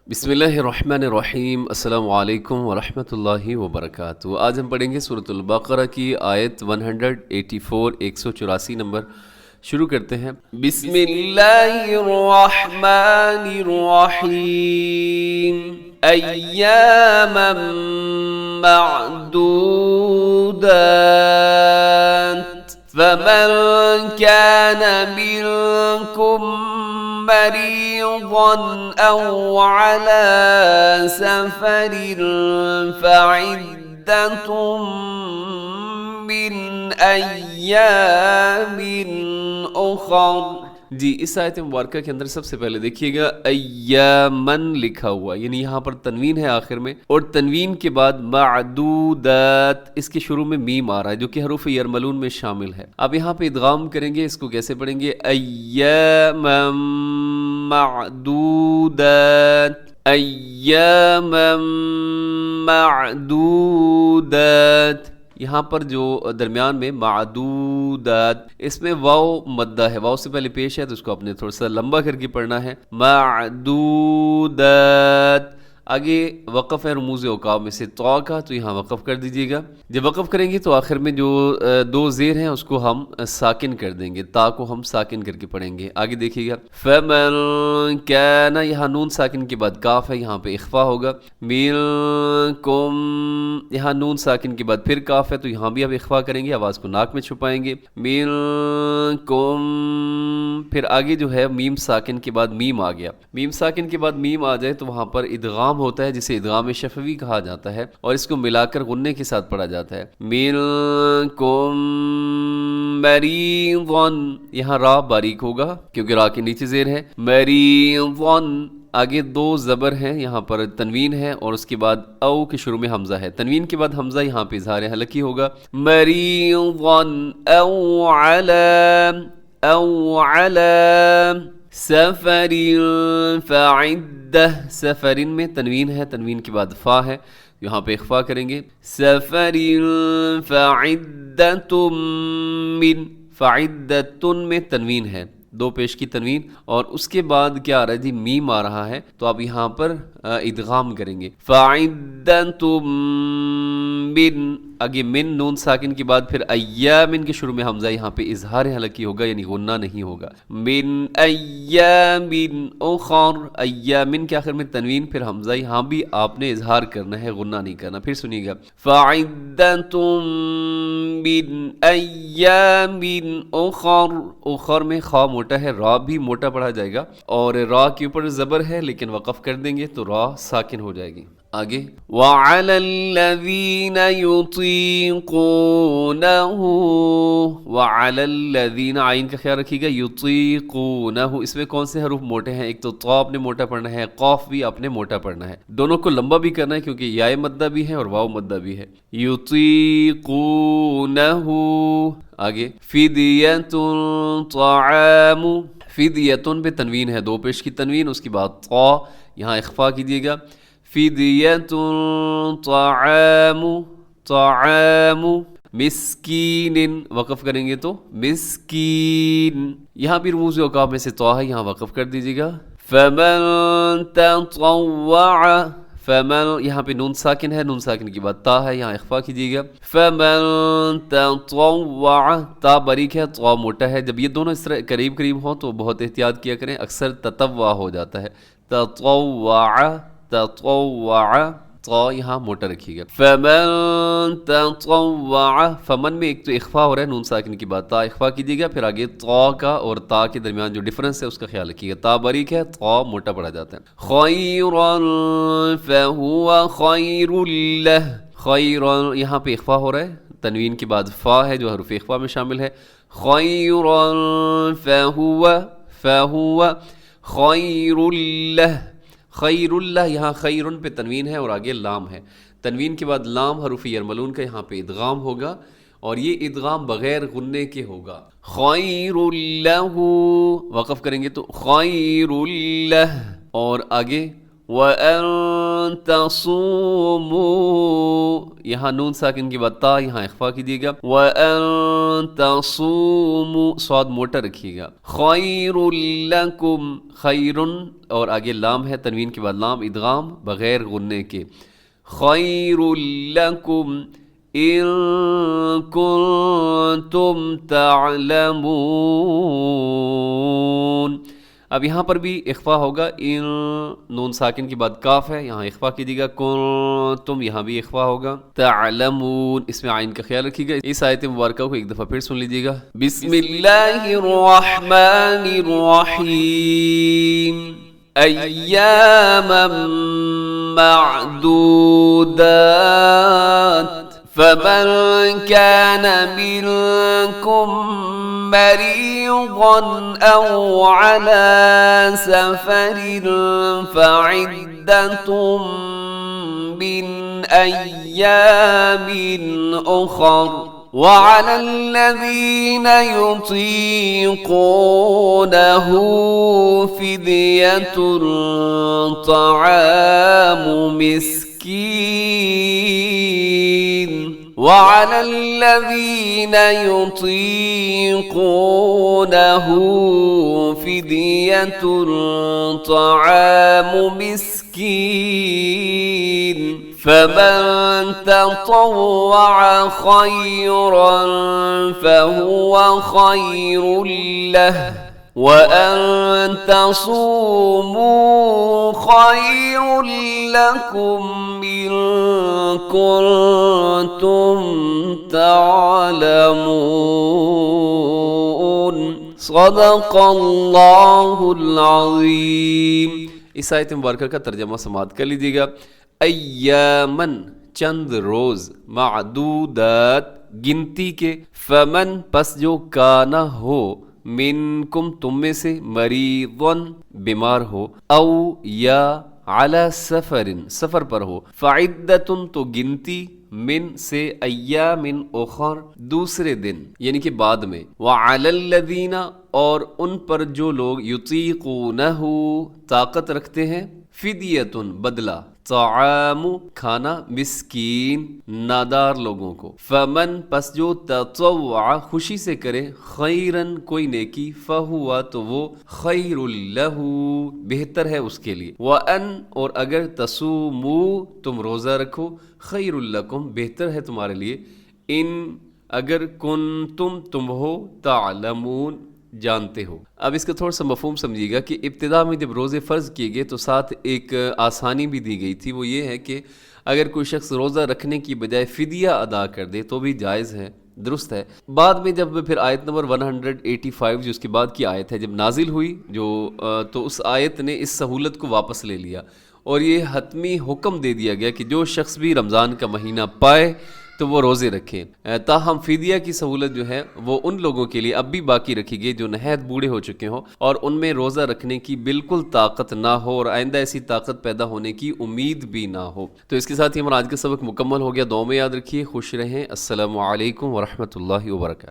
بسم اللہ الرحمن الرحیم، السلام علیکم ورحمۃ اللہ وبرکاتہ۔ آج ہم پڑھیں گے سورۃ البقرہ کی آیت 184 184 نمبر۔ شروع کرتے ہیں۔ بسم اللہ الرحمن الرحیم، ایاما معدودات، فمن كان منكم مريضا أو على سفر فعدة من أيام أخر۔ جی اس آیت مبارکہ کے اندر سب سے پہلے دیکھیے گا ایامن لکھا ہوا، یعنی یہاں پر تنوین ہے آخر میں، اور تنوین کے بعد معدودات، اس کے شروع میں میم آ رہا ہے جو کہ حروف یرملون میں شامل ہے۔ اب یہاں پہ ادغام کریں گے، اس کو کیسے پڑھیں گے؟ ایاما معدودات، ایاما معدودات۔ یہاں پر جو درمیان میں معدودات، اس میں واو مدہ ہے، واو سے پہلے پیش ہے تو اس کو اپنے تھوڑا سا لمبا کر کے پڑھنا ہے، معدودات۔ آگے وقف ہے رموز اوقاف میں سے طا کا، تو یہاں وقف کر دیجیے گا۔ جب وقف کریں گے تو آخر میں جو دو زیر ہیں اس کو ہم ساکن کر دیں گے، تا کو ہم ساکن کر کے پڑھیں گے۔ آگے دیکھیے گا فمن کان، یہاں نون ساکن کے بعد کاف ہے، یہاں پہ اخفا ہوگا۔ منکم، یہاں نون ساکن کے بعد پھر کاف ہے تو یہاں بھی اب اخفا کریں گے، آواز کو ناک میں چھپائیں گے۔ منکم، پھر آگے جو ہے میم ساکن کے بعد میم آ گیا، میم ساکن کے بعد میم آ جائے تو وہاں پر ادغام ہوتا ہے جسے ادغام شفوی کہا جاتا ہے، اور اس کو ملا کر غنّے کے ساتھ پڑھا جاتا ہے۔ منکم مریضا، یہاں را باریک ہوگا کیونکہ را کے نیچے زیر ہے، مریضا۔ آگے دو زبر ہیں، یہاں پر تنوین ہے اور اس کے بعد او کے شروع میں حمزہ ہے، تنوین کے بعد حمزہ یہاں پہ اظہار حلقی ہوگا۔ مریضا او علی سفر فعدہ، سفر میں تنوین ہے، تنوین کے بعد فا ہے، یہاں پہ اخفا کریں گے۔ سفر فعدۃ من، فعدۃ میں تنوین ہے، دو پیش کی تنوین، اور اس کے بعد کیا آ رہا ہے جی؟ میم آ رہا ہے، تو آپ یہاں پر ادغام کریں گے۔ فعدۃ من، آگے من نون ساکن کے بعد پھر ایامن کے شروع میں حمزہ، یہاں پہ اظہار حلقی ہوگا یعنی غنہ نہیں ہوگا۔ من ایامن اخر، ایامن کے آخر میں تنوین پھر حمزہ، یہاں بھی آپ نے اظہار کرنا ہے، غنہ نہیں کرنا۔ پھر سنیے گا فعدۃ من ایامن اخر، اخر میں خا موٹا ہے، را بھی موٹا پڑھا جائے گا، اور را کے اوپر زبر ہے لیکن وقف کر دیں گے تو را ساکن ہو جائے گی۔ آگے وَعَلَى الَّذِينَ يُطِيقُونَهُ، وَعَلَى الَّذِينَ، آئین کا خیال رکھیے گا، يُطِيقُونَهُ، اس میں کون سے حروف موٹے ہیں؟ ایک تو طا اپنے موٹا پڑھنا ہے، قاف بھی اپنے موٹا پڑھنا ہے، دونوں کو لمبا بھی کرنا ہے کیونکہ یائے مدہ بھی ہے اور واو مدہ بھی ہے۔ يُطِيقُونَهُ۔ آگے فِدْيَةٌ طَعَامُ، فِدْيَةٌ پہ تنوین ہے، دو پیش کی تنوین، اس کے بعد طا، یہاں اخفا کیجیے گا۔ فِدْيَةٌ طَعَامُ، طَعَامُ مسکین، وقف کریں گے تو مسکین، یہاں بھی رموز اوقاف میں سے طا ہے، یہاں وقف کر دیجیے گا۔ فَمَن تَطَوَّعَ، فمن، یہاں پہ نون ساکن ہے، نون ساکن کے بعد تا ہے، یہاں اخفا کیجیے گا۔ فَمَن تَطَوَّعَ، تا باریک ہے، طا موٹا ہے، جب یہ دونوں اس طرح قریب قریب ہوں تو بہت احتیاط کیا کریں، اکثر تطوع ہو جاتا ہے، تطوع، تطوع، طا یہاں موٹا رکھیے گا۔ فَمَن تَطَوَّعَ، فمن میں ایک تو اخفا ہو رہا ہے نون ساکن کی بات، تا اخفا کیجیے گا، پھر آگے طا کا اور تا کے درمیان جو ڈفرنس ہے اس کا خیال رکھیے گا، تا باریک ہے، طا موٹا پڑا جاتا ہے۔ خَيْرًا فَهُوَ خَيْرٌ لَهُ، خَيْرًا یہاں پہ اخفا ہو رہا ہے، تنوین کے بعد فا ہے جو حروف اخفا میں شامل ہے۔ خَيْرًا فَهُوَ خَيْرٌ لَهُ، خیر اللہ، یہاں خیرن پہ تنوین ہے اور آگے لام ہے، تنوین کے بعد لام حروف یرملون کا یہاں پہ ادغام ہوگا، اور یہ ادغام بغیر غنّے کے ہوگا۔ خیر لہ، وقف کریں گے تو خیر لہ، اور آگے وَأَن تَصُومُوا یہاں نون ساکن کی بعد تا یہاں اخفا کیجیے گا. وَأَن تَصُومُوا صاد موٹا رکھیے گا. خَيْرٌ لَكُمْ خَيْرٌ اور آگے لام ہے تنوین کے بعد لام ادغام بغیر غننے کے. خَيْرٌ لَكُمْ إِن كُنتُمْ تَعْلَمُونَ. اب یہاں پر بھی اخفا ہوگا. ان نون ساکن کے بعد کاف ہے یہاں اخفا کیجیے گا. کنتم یہاں بھی اخفا ہوگا. تعلمون اس میں عین کا خیال رکھیے گا. اس آیت مبارکہ کو ایک دفعہ پھر سن لیجیے گا. بسم اللہ الرحمن الرحیم. ایاما معدودات فمن كان منكم مريضا أو على سفر فعدة من أيام أخر وعلى الذين يطيقونه فدية طعام مسكين وعلى الذين يطيقونه فدية طعام مسكين فمن تطوع خيرا فهو خير له وأن تصوموا خير لكم إن كنتم تعلمون. صدق اللہ العظیم. اس آیت مبارکہ کا ترجمہ سماعت کر لیجیے گا. ایامن چند روز، معدودات گنتی کے، فمن پس جو کانا ہو، منکم تم میں سے، مریضن بیمار ہو، او یا علی سفرن سفر پر ہو، فعدتن تو گنتی، من سے، ایام اخر دوسرے دن یعنی کہ بعد میں، وعلی الذین اور ان پر جو لوگ یطیقونہ طاقت رکھتے ہیں، فدیتن بدلہ، طعام کھانا، مسکین نادار لوگوں کو، فمن پس جو تطوع خوشی سے کرے، خیرن کوئی نیکی، فہوا تو وہ، خیر لہ بہتر ہے اس کے لیے، وان اور اگر تصومو تم روزہ رکھو، خیر لکم بہتر ہے تمہارے لیے، ان اگر کنتم تم ہو، تعلمون جانتے ہو. اب اس کا تھوڑا سا مفہوم سمجھیے گا کہ ابتدا میں جب روزے فرض کیے گئے تو ساتھ ایک آسانی بھی دی گئی تھی. وہ یہ ہے کہ اگر کوئی شخص روزہ رکھنے کی بجائے فدیہ ادا کر دے تو بھی جائز ہے، درست ہے. بعد میں جب پھر آیت نمبر 185 جو اس کے بعد کی آیت ہے جب نازل ہوئی تو اس آیت نے اس سہولت کو واپس لے لیا اور یہ حتمی حکم دے دیا گیا کہ جو شخص بھی رمضان کا مہینہ پائے تو وہ روزے رکھیں. تاہم فدیہ کی سہولت جو ہے وہ ان لوگوں کے لیے اب بھی باقی رکھی گئی جو نہایت بوڑھے ہو چکے ہوں اور ان میں روزہ رکھنے کی بالکل طاقت نہ ہو اور آئندہ ایسی طاقت پیدا ہونے کی امید بھی نہ ہو. تو اس کے ساتھ ہی ہمارا آج کا سبق مکمل ہو گیا. دعاؤں میں یاد رکھیے. خوش رہیں. السلام علیکم ورحمۃ اللہ وبرکاتہ.